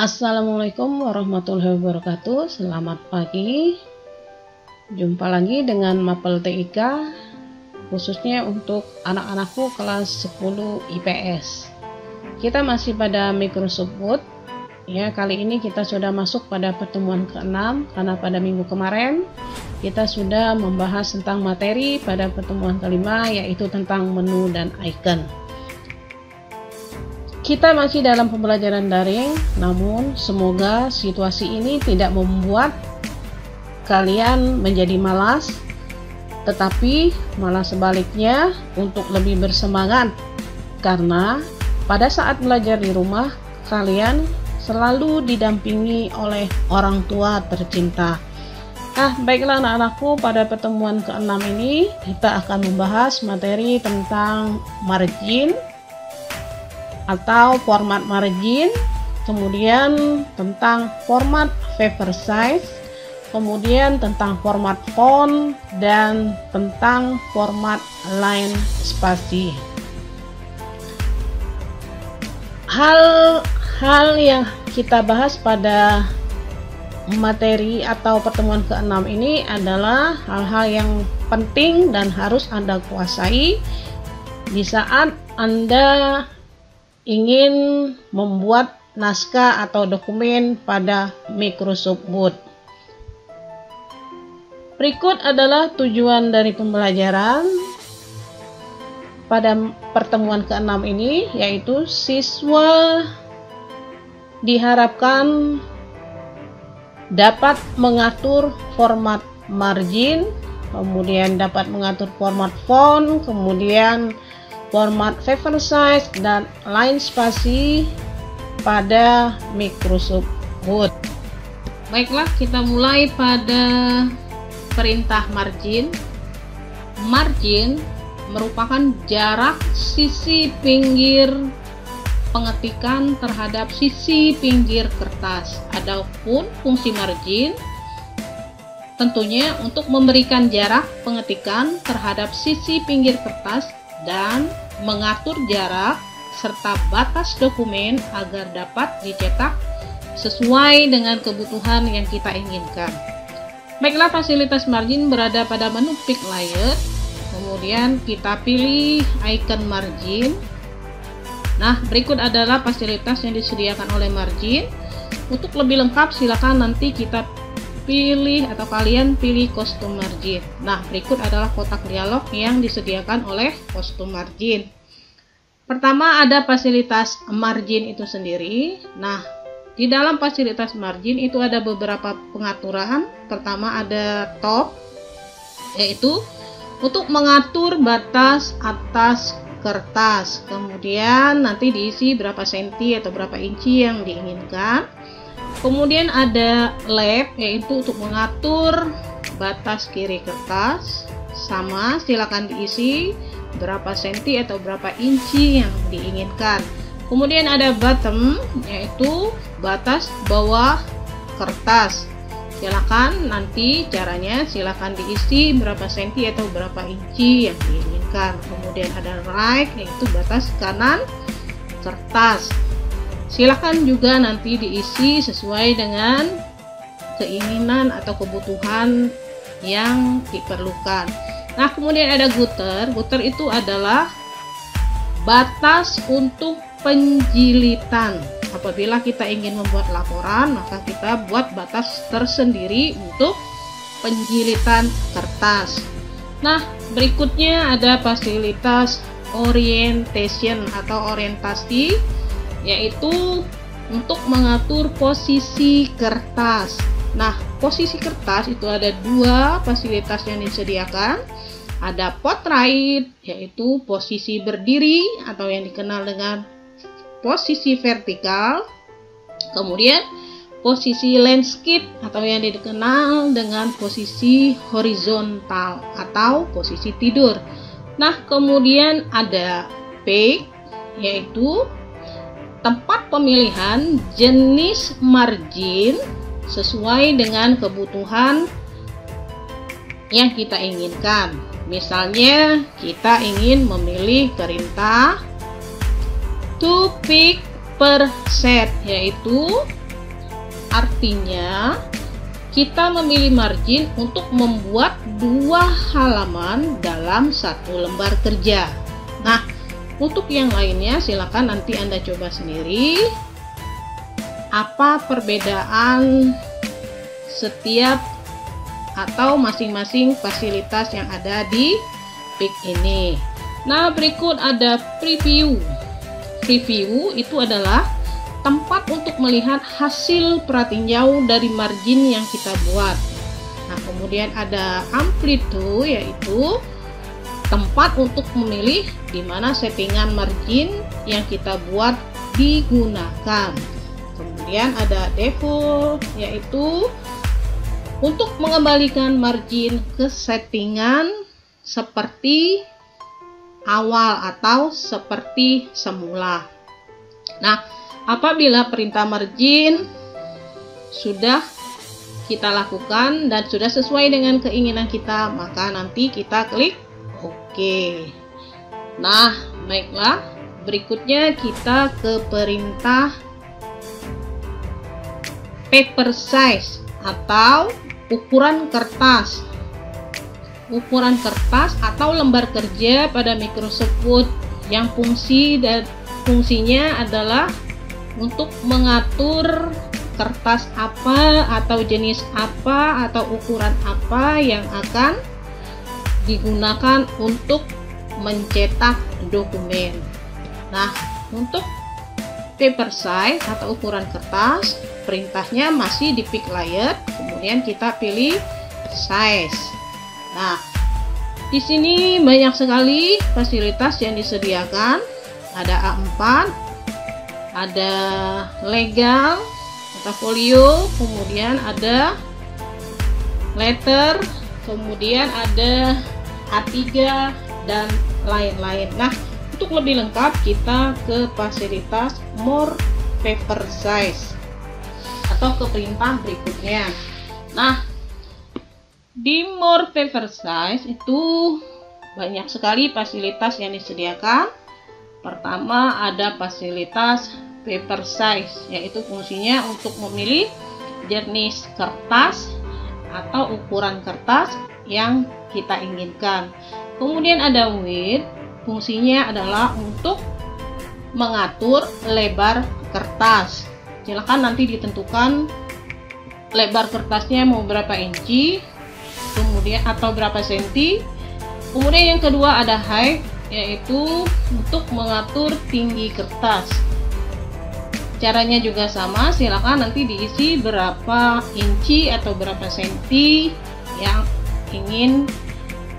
Assalamualaikum warahmatullahi wabarakatuh. Selamat pagi. Jumpa lagi dengan Mapel TIK, khususnya untuk anak-anakku kelas 10 IPS. Kita masih pada Microsoft Word. Ya, kali ini kita sudah masuk pada pertemuan ke-6 karena pada minggu kemarin kita sudah membahas tentang materi pada pertemuan kelima, yaitu tentang menu dan icon. Kita masih dalam pembelajaran daring, namun semoga situasi ini tidak membuat kalian menjadi malas, tetapi malah sebaliknya untuk lebih bersemangat, karena pada saat belajar di rumah kalian selalu didampingi oleh orang tua tercinta. Baiklah anak-anakku, pada pertemuan ke-6 ini kita akan membahas materi tentang margin atau format margin, kemudian tentang format paper size, kemudian tentang format font, dan tentang format line spasi. Hal yang kita bahas pada materi atau pertemuan ke-6 ini adalah hal-hal yang penting dan harus Anda kuasai di saat Anda ingin membuat naskah atau dokumen pada Microsoft Word. Berikut adalah tujuan dari pembelajaran pada pertemuan ke-6 ini, yaitu siswa diharapkan dapat mengatur format margin, kemudian dapat mengatur format font, kemudian format paper size, dan line spasi pada Microsoft Word. Baiklah, kita mulai pada perintah margin. Margin merupakan jarak sisi pinggir pengetikan terhadap sisi pinggir kertas. Adapun fungsi margin tentunya untuk memberikan jarak pengetikan terhadap sisi pinggir kertas dan mengatur jarak serta batas dokumen agar dapat dicetak sesuai dengan kebutuhan yang kita inginkan. Baiklah, fasilitas margin berada pada menu pick layer, kemudian kita pilih icon margin. Nah, berikut adalah fasilitas yang disediakan oleh margin. Untuk lebih lengkap silakan nanti kita pilih atau kalian pilih custom margin. Nah, berikut adalah kotak dialog yang disediakan oleh custom margin. Pertama, ada fasilitas margin itu sendiri. Nah, di dalam fasilitas margin itu ada beberapa pengaturan. Pertama ada top, yaitu untuk mengatur batas atas kertas. Kemudian nanti diisi berapa senti atau berapa inci yang diinginkan. Kemudian ada left, yaitu untuk mengatur batas kiri kertas. Sama, silakan diisi berapa senti atau berapa inci yang diinginkan. Kemudian ada bottom, yaitu batas bawah kertas. Silakan nanti caranya silakan diisi berapa senti atau berapa inci yang diinginkan. Kemudian ada right, yaitu batas kanan kertas. Silakan juga nanti diisi sesuai dengan keinginan atau kebutuhan yang diperlukan. Nah, kemudian ada gutter. Gutter itu adalah batas untuk penjilitan. Apabila kita ingin membuat laporan, maka kita buat batas tersendiri untuk penjilitan kertas. Nah, berikutnya ada fasilitas orientation atau orientasi, yaitu untuk mengatur posisi kertas. Nah, posisi kertas itu ada dua fasilitas yang disediakan. Ada portrait, yaitu posisi berdiri atau yang dikenal dengan posisi vertikal. Kemudian posisi landscape atau yang dikenal dengan posisi horizontal atau posisi tidur. Nah, kemudian ada pick, yaitu tempat pemilihan jenis margin sesuai dengan kebutuhan yang kita inginkan. Misalnya kita ingin memilih perintah to pick per set, yaitu Artinya kita memilih margin untuk membuat 2 halaman dalam 1 lembar kerja. Nah, untuk yang lainnya silakan nanti Anda coba sendiri apa perbedaan setiap atau masing-masing fasilitas yang ada di PIK ini. Nah, berikut ada preview. Preview itu adalah tempat untuk melihat hasil pratinjau dari margin yang kita buat. Nah, kemudian ada amplitude, yaitu tempat untuk memilih di mana settingan margin yang kita buat digunakan. Kemudian ada default, yaitu untuk mengembalikan margin ke settingan seperti awal atau seperti semula. Nah, apabila perintah margin sudah kita lakukan dan sudah sesuai dengan keinginan kita, maka nanti kita klik OK. Nah, baiklah, berikutnya kita ke perintah paper size atau ukuran kertas. Ukuran kertas atau lembar kerja pada Microsoft Word yang fungsinya adalah untuk mengatur kertas apa atau jenis apa atau ukuran apa yang akan digunakan untuk mencetak dokumen. Nah, untuk paper size atau ukuran kertas, perintahnya masih di pick layer, kemudian kita pilih size. Nah, di sini banyak sekali fasilitas yang disediakan. Ada A4, ada legal, portfolio, kemudian ada letter, kemudian ada A3 dan lain-lain. Nah, untuk lebih lengkap kita ke fasilitas more paper size atau ke perintah berikutnya. Nah, di more paper size itu banyak sekali fasilitas yang disediakan. Pertama ada fasilitas paper size, yaitu fungsinya untuk memilih jenis kertas atau ukuran kertas yang kita inginkan. Kemudian ada width, fungsinya adalah untuk mengatur lebar kertas. Silakan nanti ditentukan lebar kertasnya mau berapa inci, kemudian atau berapa senti. Kemudian yang kedua ada height, yaitu untuk mengatur tinggi kertas. Caranya juga sama, silakan nanti diisi berapa inci atau berapa senti yang ingin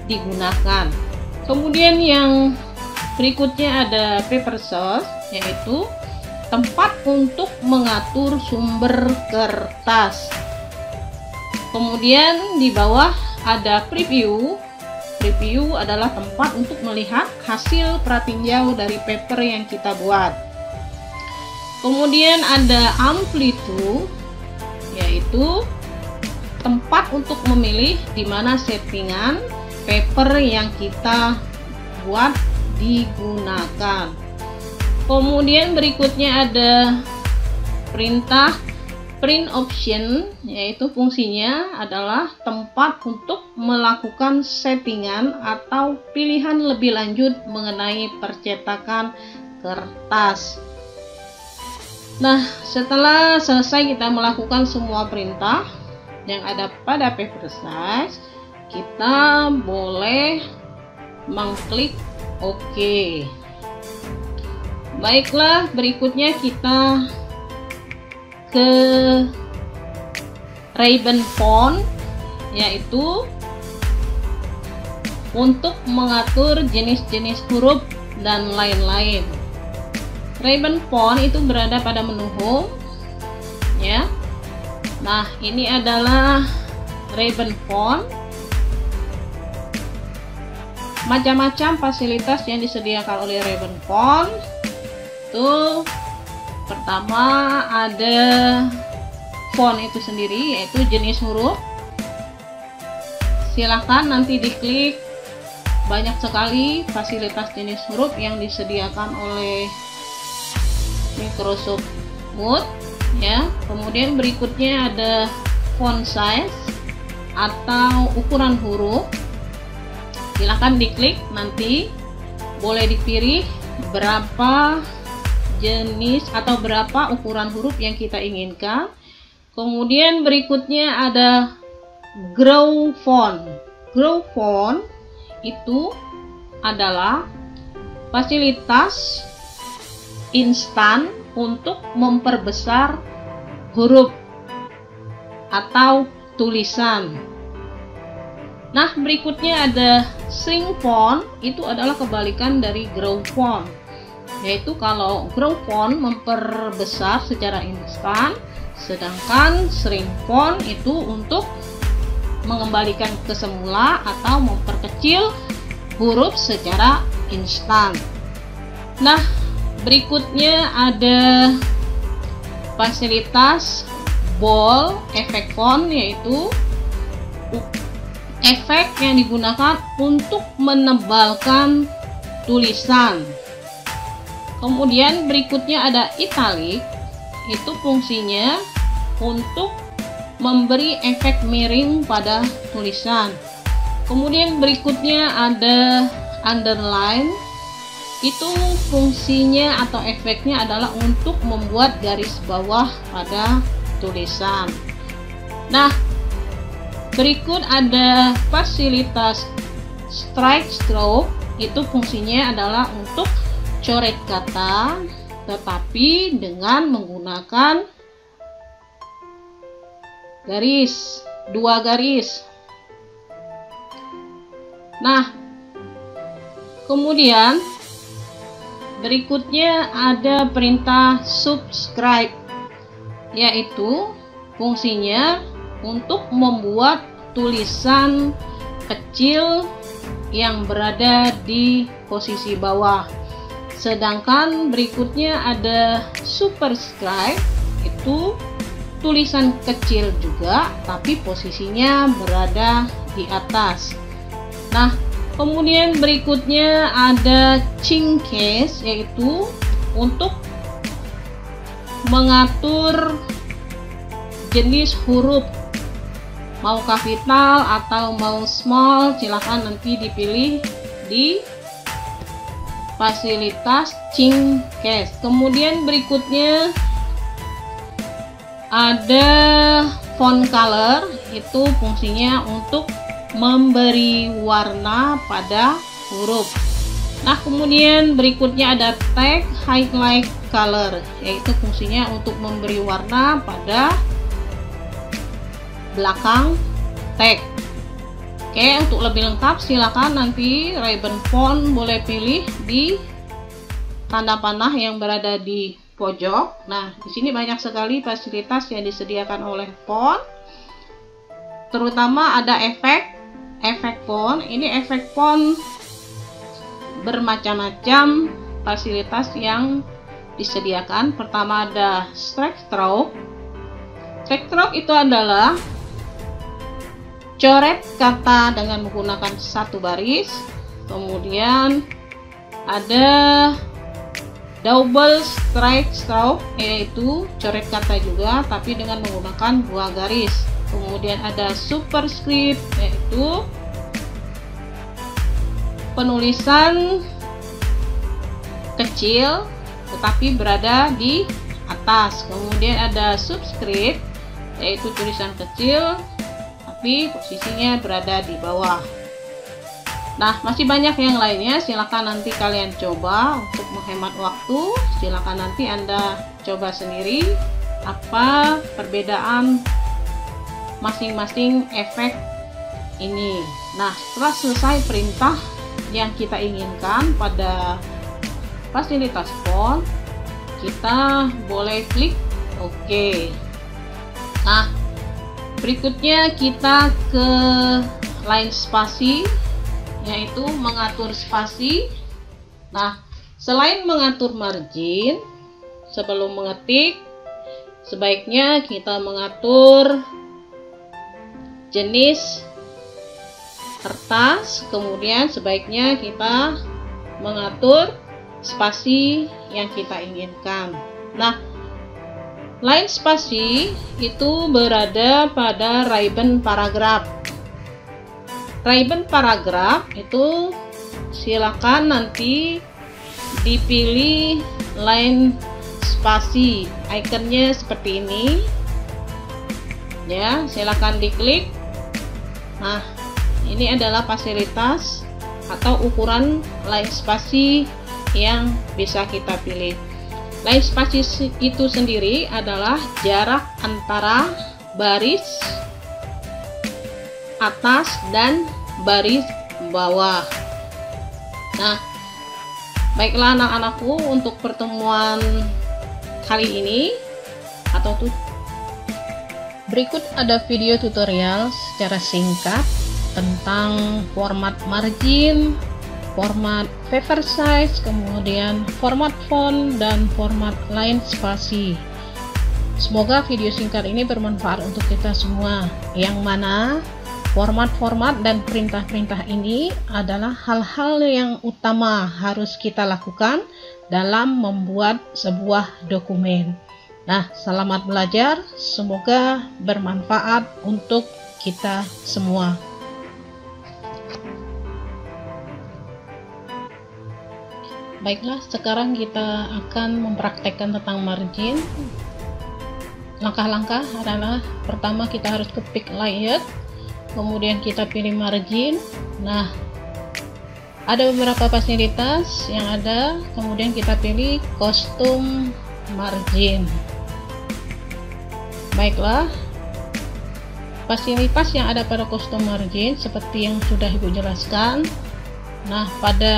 digunakan. Kemudian yang berikutnya ada paper source, yaitu tempat untuk mengatur sumber kertas. Kemudian di bawah ada preview. Preview adalah tempat untuk melihat hasil pratinjau dari paper yang kita buat. Kemudian ada amplitude, yaitu tempat untuk memilih di mana settingan paper yang kita buat digunakan. Kemudian berikutnya ada perintah print option, yaitu fungsinya adalah tempat untuk melakukan settingan atau pilihan lebih lanjut mengenai percetakan kertas. Nah, setelah selesai kita melakukan semua perintah yang ada pada paper size, kita boleh mengklik OK. Baiklah, berikutnya kita ke ribbon font, yaitu untuk mengatur jenis-jenis huruf dan lain-lain. Ribbon font itu berada pada menu home, ya. Nah, ini adalah ribbon font. Macam-macam fasilitas yang disediakan oleh ribbon font. Itu pertama ada font itu sendiri, yaitu jenis huruf. Silahkan nanti diklik, banyak sekali fasilitas jenis huruf yang disediakan oleh Microsoft Word, ya. Kemudian berikutnya ada font size atau ukuran huruf. Silahkan diklik, nanti boleh dipilih berapa jenis atau berapa ukuran huruf yang kita inginkan. Kemudian berikutnya ada grow font. Grow font itu adalah fasilitas instan untuk memperbesar huruf atau tulisan. Nah, berikutnya ada shrink font, itu adalah kebalikan dari grow font. Yaitu kalau grow font memperbesar secara instan, sedangkan shrink font itu untuk mengembalikan ke semula atau memperkecil huruf secara instan. Nah, berikutnya ada fasilitas bold efek font, yaitu efek yang digunakan untuk menebalkan tulisan. Kemudian berikutnya ada italic, itu fungsinya untuk memberi efek miring pada tulisan. Kemudian berikutnya ada underline, itu fungsinya atau efeknya adalah untuk membuat garis bawah pada tulisan. Nah, berikut ada fasilitas strike stroke, itu fungsinya adalah untuk coret kata tetapi dengan menggunakan garis, 2 garis. Nah, kemudian berikutnya ada perintah subscribe, yaitu fungsinya untuk membuat tulisan kecil yang berada di posisi bawah. Sedangkan berikutnya ada superscribe, itu tulisan kecil juga tapi posisinya berada di atas. Nah, kemudian berikutnya ada chink case, yaitu untuk mengatur jenis huruf, mau kapital atau mau small, silahkan nanti dipilih di fasilitas chink case. Kemudian berikutnya ada font color, itu fungsinya untuk memberi warna pada huruf. Nah, kemudian berikutnya ada tag highlight color, yaitu fungsinya untuk memberi warna pada belakang tag. Oke, untuk lebih lengkap silakan nanti Ray-Ban font boleh pilih di tanda panah yang berada di pojok. Nah, di sini banyak sekali fasilitas yang disediakan oleh font. Terutama ada efek font. Ini efek font bermacam-macam fasilitas yang disediakan. Pertama ada strike stroke. Strike stroke itu adalah coret kata dengan menggunakan 1 baris. Kemudian ada double strike stroke, yaitu coret kata juga tapi dengan menggunakan 2 garis. Kemudian ada superscript, yaitu penulisan kecil tetapi berada di atas. Kemudian ada subscript, yaitu tulisan kecil tapi posisinya berada di bawah. Nah, masih banyak yang lainnya, silakan nanti kalian coba untuk menghemat waktu. Silakan nanti Anda coba sendiri apa perbedaan masing-masing efek ini. Nah, setelah selesai perintah yang kita inginkan pada fasilitas font, kita boleh klik OK. Nah, berikutnya kita ke line spasi, yaitu mengatur spasi. Nah, selain mengatur margin, sebelum mengetik sebaiknya kita mengatur jenis kertas, kemudian sebaiknya kita mengatur spasi yang kita inginkan. Nah, Line spasi itu berada pada ribbon paragraf. Ribbon paragraf itu silakan nanti dipilih line spasi, ikonnya seperti ini ya, silakan diklik. Nah, ini adalah fasilitas atau ukuran line spasi yang bisa kita pilih. Line spasi itu sendiri adalah jarak antara baris atas dan baris bawah. Nah, baiklah anak-anakku, untuk pertemuan kali ini atau berikut ada video tutorial secara singkat tentang format margin, format paper size, kemudian format font, dan format line spasi. Semoga video singkat ini bermanfaat untuk kita semua, yang mana format-format dan perintah-perintah ini adalah hal-hal yang utama harus kita lakukan dalam membuat sebuah dokumen. Nah, selamat belajar, semoga bermanfaat untuk kita semua. Baiklah, sekarang kita akan mempraktekkan tentang margin. Langkah-langkah adalah, pertama kita harus ke pick layout, kemudian kita pilih margin. Nah, ada beberapa fasilitas yang ada, kemudian kita pilih custom margin. Baiklah, fasilitas yang ada pada custom margin seperti yang sudah Ibu jelaskan. Nah, pada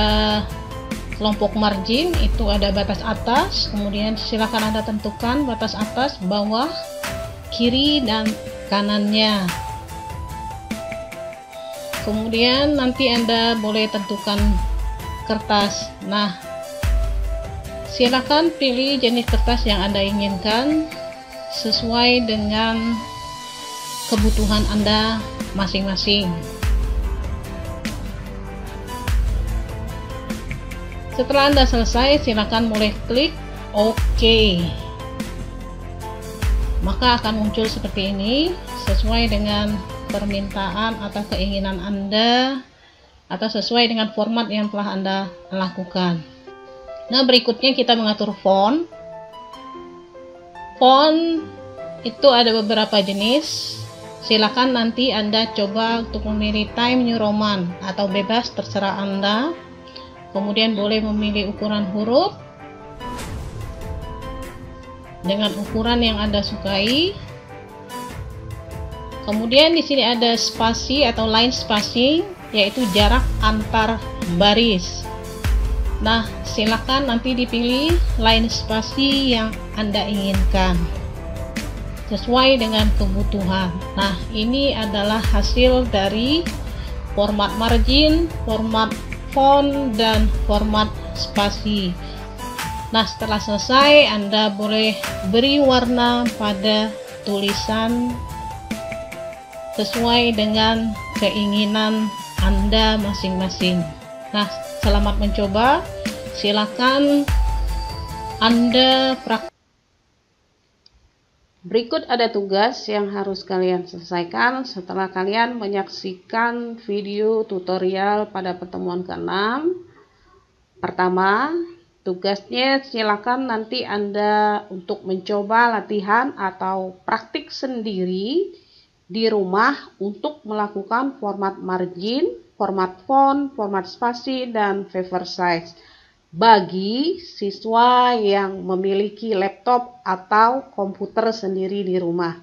kelompok margin itu ada batas atas, kemudian silakan Anda tentukan batas atas, bawah, kiri, dan kanannya. Kemudian nanti Anda boleh tentukan kertas. Nah, silakan pilih jenis kertas yang Anda inginkan sesuai dengan kebutuhan Anda masing-masing. Setelah Anda selesai, silakan boleh klik OK. Maka akan muncul seperti ini, sesuai dengan permintaan atau keinginan Anda, atau sesuai dengan format yang telah Anda lakukan. Nah, berikutnya kita mengatur font. Font itu ada beberapa jenis. Silakan nanti Anda coba untuk memilih Times New Roman atau bebas, terserah Anda. Kemudian boleh memilih ukuran huruf dengan ukuran yang Anda sukai. Kemudian di sini ada spasi atau line spacing, yaitu jarak antar baris. Nah, silakan nanti dipilih line spasi yang Anda inginkan sesuai dengan kebutuhan. Nah, ini adalah hasil dari format margin, format font, dan format spasi. Nah, setelah selesai, Anda boleh beri warna pada tulisan sesuai dengan keinginan Anda masing-masing. Nah, selamat mencoba. Silakan Anda praktik. Berikut ada tugas yang harus kalian selesaikan setelah kalian menyaksikan video tutorial pada pertemuan ke-6. Pertama, tugasnya silakan nanti Anda untuk mencoba latihan atau praktik sendiri di rumah untuk melakukan format margin, format font, format spasi, dan paper size bagi siswa yang memiliki laptop atau komputer sendiri di rumah.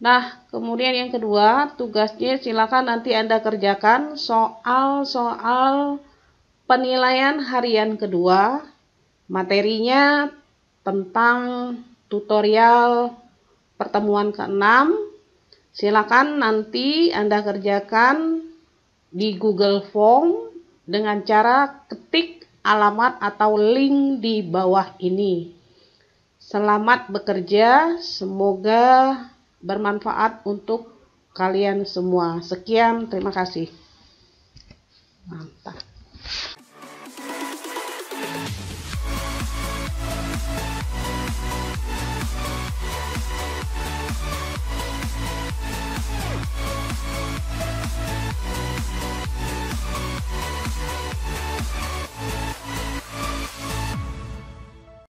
Nah, kemudian yang kedua, tugasnya silakan nanti Anda kerjakan soal-soal penilaian harian kedua. Materinya tentang tutorial pertemuan ke-6. Silakan nanti Anda kerjakan di Google Form dengan cara ketik alamat atau link di bawah ini. Selamat bekerja, semoga bermanfaat untuk kalian semua. Sekian, terima kasih. Mantap.